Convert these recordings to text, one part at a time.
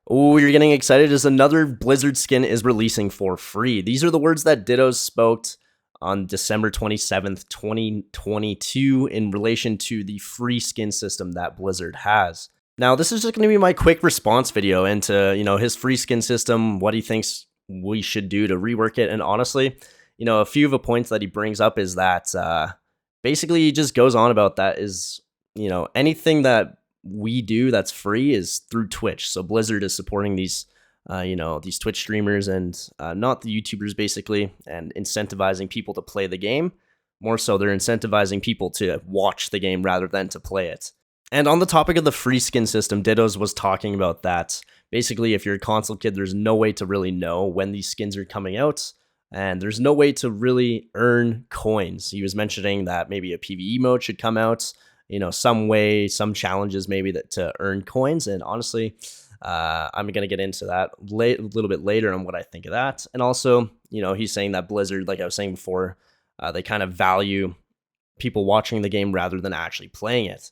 Oh, you're getting excited as another Blizzard skin is releasing for free. These are the words that Dittoz spoke on December 27th, 2022 in relation to the free skin system that Blizzard has. Now, this is just going to be my quick response video into, his free skin system, what he thinks we should do to rework it. And honestly, a few of the points that he brings up is that basically he just goes on about that is, anything that we do that's free is through Twitch. So Blizzard is supporting these, these Twitch streamers and not the YouTubers basically, and incentivizing people to play the game. More so, they're incentivizing people to watch the game rather than to play it. And on the topic of the free skin system, Dittoz was talking about that. Basically, if you're a console kid, there's no way to really know when these skins are coming out, and there's no way to really earn coins. He was mentioning that maybe a PvE mode should come out, some way, some challenges maybe that to earn coins. And honestly, I'm going to get into that a little bit later on what I think of that. And also, he's saying that Blizzard, like I was saying before, they kind of value people watching the game rather than actually playing it.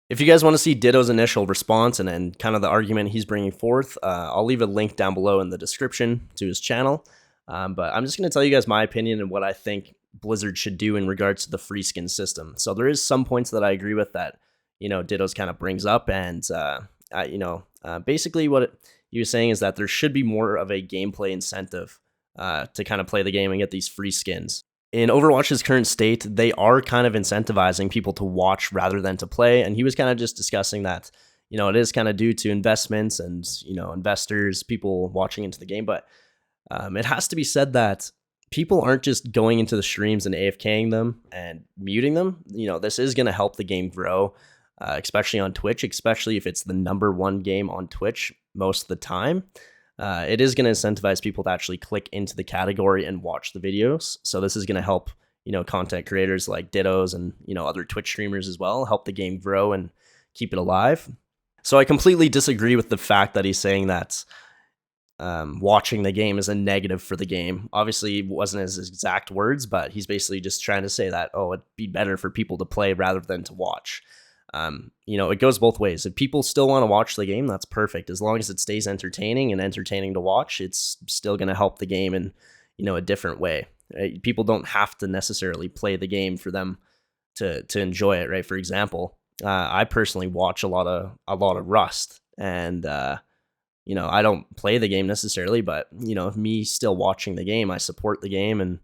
If you guys want to see Ditto's initial response and kind of the argument he's bringing forth, I'll leave a link down below in the description to his channel. But I'm just going to tell you guys my opinion and what I think Blizzard should do in regards to the free skin system. So there is some points that I agree with that, Ditto's kind of brings up. And, basically what he was saying is that there should be more of a gameplay incentive to kind of play the game and get these free skins. In Overwatch's current state, they are kind of incentivizing people to watch rather than to play. And he was kind of just discussing that, it is kind of due to investments and, investors, people watching into the game. But it has to be said that people aren't just going into the streams and AFKing them and muting them. This is going to help the game grow, especially on Twitch, especially if it's the #1 game on Twitch most of the time. It is going to incentivize people to actually click into the category and watch the videos. So this is going to help, content creators like Dittoz and, other Twitch streamers as well, help the game grow and keep it alive. So I completely disagree with the fact that he's saying that watching the game is a negative for the game. Obviously, it wasn't his exact words, but he's basically just trying to say that, it'd be better for people to play rather than to watch. It goes both ways. If people still want to watch the game, that's perfect. As long as it stays entertaining and entertaining to watch, it's still going to help the game in, a different way. Right? People don't have to necessarily play the game for them to enjoy it, right? For example, I personally watch a lot of Rust, and I don't play the game necessarily, but me still watching the game, I support the game and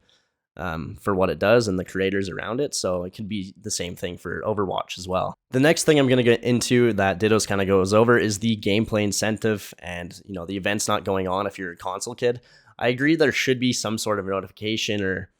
for what it does and the creators around it. So it could be the same thing for Overwatch as well. The next thing I'm going to get into that Dittoz kind of goes over is the gameplay incentive and, the events not going on if you're a console kid. I agree there should be some sort of notification or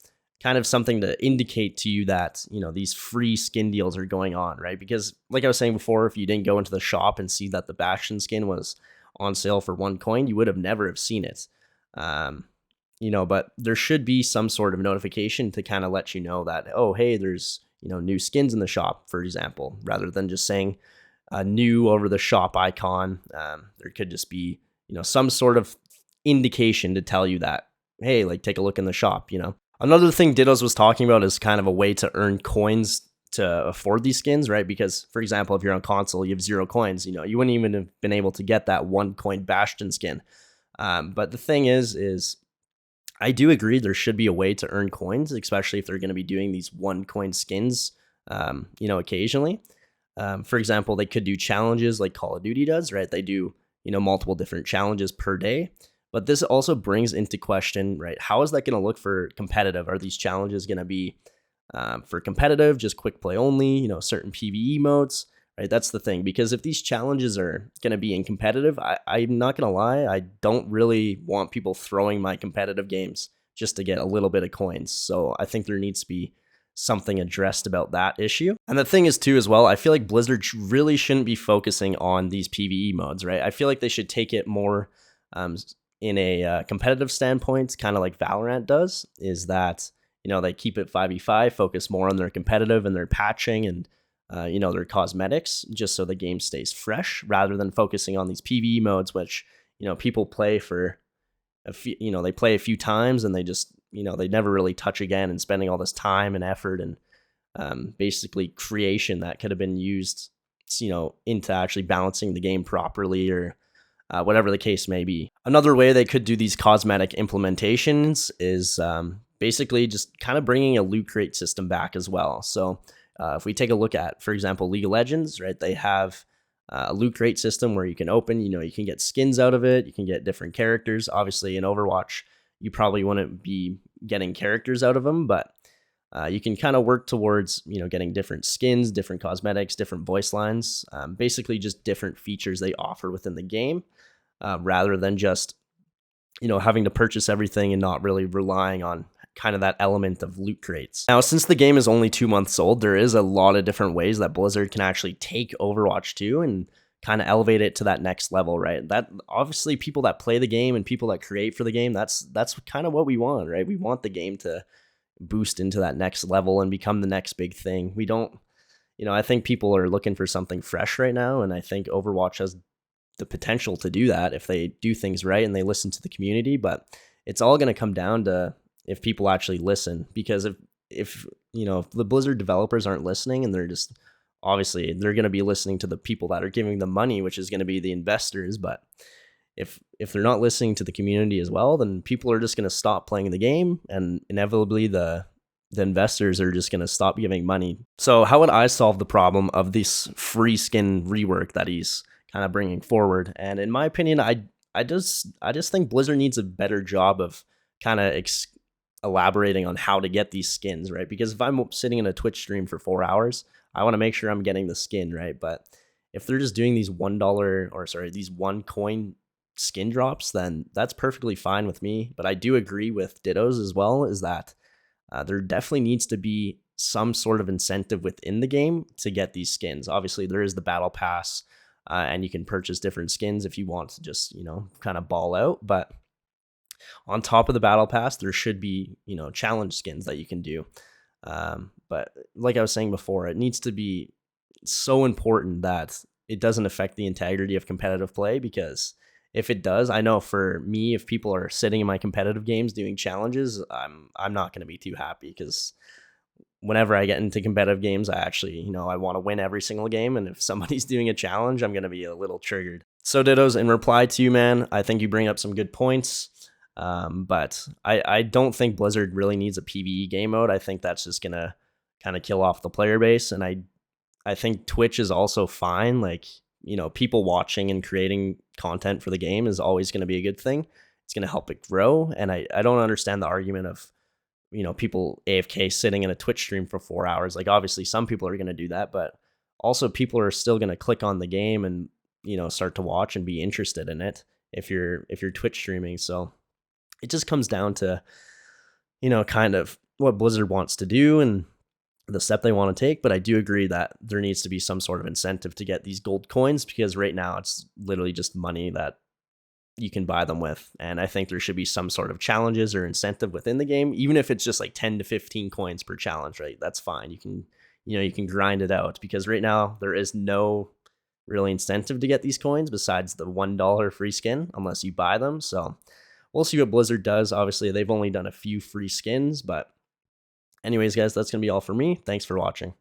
kind of something to indicate to you that, these free skin deals are going on, right? Because like I was saying before, if you didn't go into the shop and see that the Bastion skin was on sale for 1 coin, you would have never have seen it. But there should be some sort of notification to kind of let you know that, oh, hey, there's, new skins in the shop, for example, rather than just saying new over the shop icon. There could just be, some sort of indication to tell you that, hey, like take a look in the shop, Another thing Dittoz was talking about is kind of a way to earn coins to afford these skins, right? Because, for example, if you're on console, you have 0 coins, you wouldn't even have been able to get that 1 coin Bastion skin. But the thing is I do agree there should be a way to earn coins, especially if they're going to be doing these 1 coin skins, occasionally. For example, they could do challenges like Call of Duty does, right? They do, multiple different challenges per day. But this also brings into question, right? How is that going to look for competitive? Are these challenges going to be for competitive, just quick play only, certain PvE modes, right? That's the thing, because if these challenges are going to be in competitive, I'm not going to lie, I don't really want people throwing my competitive games just to get a little bit of coins. So I think there needs to be something addressed about that issue. And the thing is too, as well, I feel like Blizzard really shouldn't be focusing on these PvE modes, right? I feel like they should take it more in a competitive standpoint, kind of like Valorant does, is that, they keep it 5v5, focus more on their competitive and their patching and, their cosmetics, just so the game stays fresh, rather than focusing on these PvE modes, which, people play for a few, they play a few times and they just, they never really touch again, and spending all this time and effort and basically creation that could have been used, into actually balancing the game properly or whatever the case may be. Another way they could do these cosmetic implementations is basically just kind of bringing a loot crate system back as well. So if we take a look at, for example, League of Legends, right, they have a loot crate system where you can open, you can get skins out of it, you can get different characters. Obviously in Overwatch, you probably wouldn't be getting characters out of them, but you can kind of work towards, getting different skins, different cosmetics, different voice lines, basically just different features they offer within the game, rather than just, having to purchase everything and not really relying on kind of that element of loot crates. Now, since the game is only 2 months old, there is a lot of different ways that Blizzard can actually take Overwatch 2 and kind of elevate it to that next level, right? That obviously people that play the game and people that create for the game, that's kind of what we want, right? We want the game to boost into that next level and become the next big thing. We don't, I think people are looking for something fresh right now, and I think Overwatch has the potential to do that if they do things right and they listen to the community. But it's all going to come down to if people actually listen, because if the Blizzard developers aren't listening, and they're just, obviously they're going to be listening to the people that are giving them money, which is going to be the investors. But if they're not listening to the community as well, then people are just going to stop playing the game, and inevitably the investors are just going to stop giving money. So how would I solve the problem of this free skin rework that he's kind of bringing forward? And in my opinion, I just think Blizzard needs a better job of kind of elaborating on how to get these skins, right? Because if I'm sitting in a Twitch stream for 4 hours, I want to make sure I'm getting the skin, right? But if they're just doing these these 1 coin skin drops, then that's perfectly fine with me. But I do agree with Dittoz as well, is that there definitely needs to be some sort of incentive within the game to get these skins. Obviously, there is the battle pass, and you can purchase different skins if you want to just, kind of ball out. But on top of the battle pass, there should be, challenge skins that you can do. But like I was saying before, it needs to be so important that it doesn't affect the integrity of competitive play, because if it does, I know for me, if people are sitting in my competitive games doing challenges, I'm not going to be too happy, because whenever I get into competitive games, I actually, I want to win every single game. And if somebody's doing a challenge, I'm going to be a little triggered. So Dittoz, in reply to you, man, I think you bring up some good points. But I don't think Blizzard really needs a PvE game mode. I think that's just going to kind of kill off the player base. And I think Twitch is also fine. Like, people watching and creating content for the game is always going to be a good thing. It's going to help it grow. And I don't understand the argument of, people AFK sitting in a Twitch stream for 4 hours. Like, obviously some people are going to do that, but also people are still going to click on the game and, start to watch and be interested in it if you're Twitch streaming. So it just comes down to, kind of what Blizzard wants to do and the step they want to take. But I do agree that there needs to be some sort of incentive to get these gold coins, because right now it's literally just money that you can buy them with. And I think there should be some sort of challenges or incentive within the game, even if it's just like 10 to 15 coins per challenge, right? That's fine. You can grind it out, because right now there is no really incentive to get these coins besides the $1 free skin unless you buy them. So we'll see what Blizzard does. Obviously, they've only done a few free skins, but anyways, guys, that's going to be all for me. Thanks for watching.